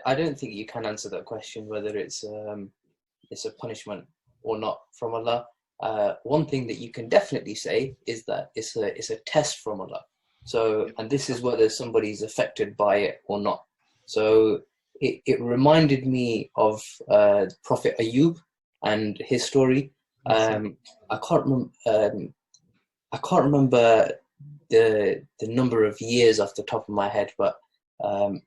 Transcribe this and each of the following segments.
I don't think you can answer that question whether it's a punishment or not from Allah. One thing that you can definitely say is that it's a test from Allah. So, and this is whether somebody's affected by it or not. So it reminded me of Prophet Ayub and his story. I can't remember the number of years off the top of my head, but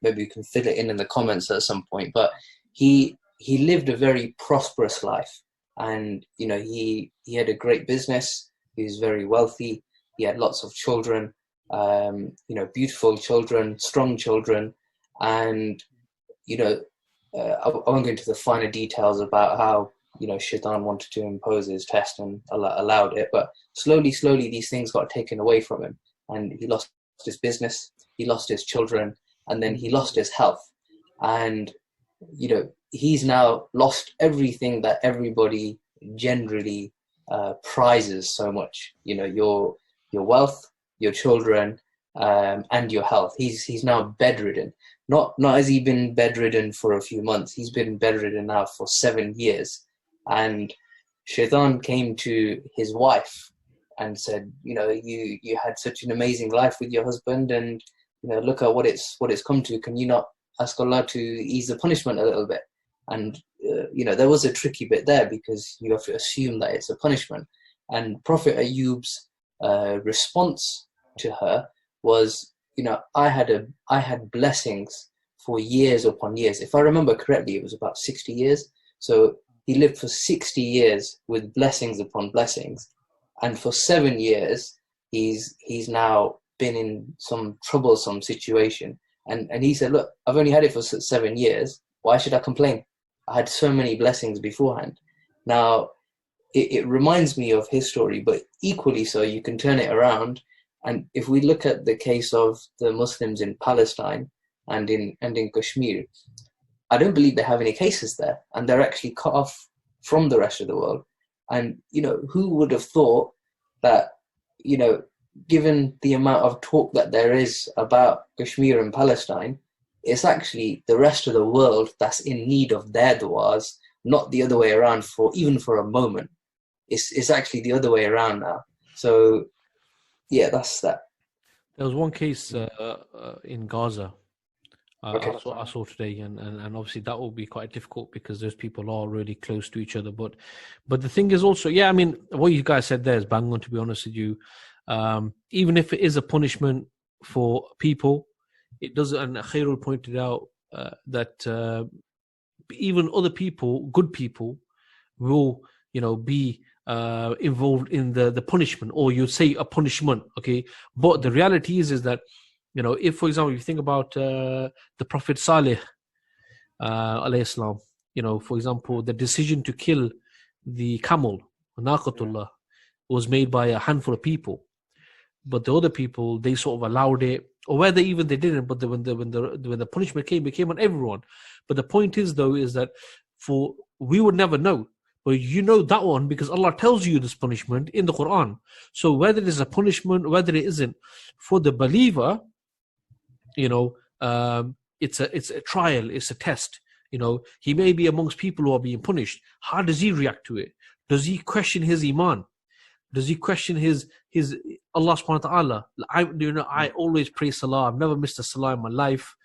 maybe you can fill it in the comments at some point. But he lived a very prosperous life, and he had a great business. He was very wealthy. He had lots of children, beautiful children, strong children, and I won't go into the finer details about how Shaitan wanted to impose his test and allowed it, but slowly these things got taken away from him, and he lost his business, he lost his children, and then he lost his health. And he's now lost everything that everybody generally prizes so much. Your wealth, your children, and your health. He's now bedridden. Not has he been bedridden for a few months. He's been bedridden now for 7 years. And Shaitan came to his wife and said, you had such an amazing life with your husband, and look at what it's come to. Can you not ask Allah to ease the punishment a little bit? And there was a tricky bit there, because you have to assume that it's a punishment. And Prophet Ayyub's response to her was, I had blessings for years upon years. If I remember correctly, it was about 60 years. So he lived for 60 years with blessings upon blessings, and for 7 years he's now been in some troublesome situation. And he said, look, I've only had it for 7 years. Why should I complain? I had so many blessings beforehand. Now, it reminds me of his story, but equally so, you can turn it around. And if we look at the case of the Muslims in Palestine and in Kashmir, I don't believe they have any cases there, and they're actually cut off from the rest of the world. And who would have thought that, given the amount of talk that there is about Kashmir and Palestine, it's actually the rest of the world that's in need of their du'as, not the other way around even for a moment. It's actually the other way around now. So yeah, that's that. There was one case in Gaza Okay. I saw today, and obviously that will be quite difficult because those people are really close to each other. But the thing is also, I mean, what you guys said there is bang on, to be honest with you. Even if it is a punishment for people, it doesn't, and Khairul pointed out that even other people, good people, will be involved in the punishment, or you'd say a punishment, okay? But the reality is that, if, for example, you think about the Prophet Saleh, alayhi salam, for example, the decision to kill the camel, Naqatullah, was made by a handful of people. But the other people, they sort of allowed it, or whether even they didn't, but when the punishment came, it came on everyone. But the point is, though, is that we would never know. But that one because Allah tells you this punishment in the Quran. So whether it is a punishment, whether it isn't, for the believer, it's a trial, it's a test. He may be amongst people who are being punished. How does he react to it? Does he question his iman? Does he question his Allah subhanahu wa ta'ala? I always pray salah. I've never missed a salah in my life.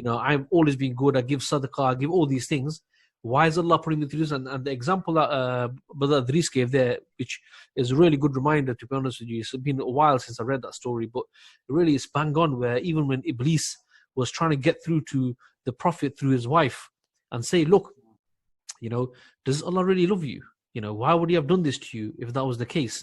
I've always been good. I give sadaqah. I give all these things. Why is Allah putting me through this? And the example that Brother Idris gave there, which is a really good reminder, to be honest with you. It's been a while since I read that story, but really it's bang on, where even when Iblis was trying to get through to the Prophet through his wife and say, look, does Allah really love you? Why would he have done this to you if that was the case?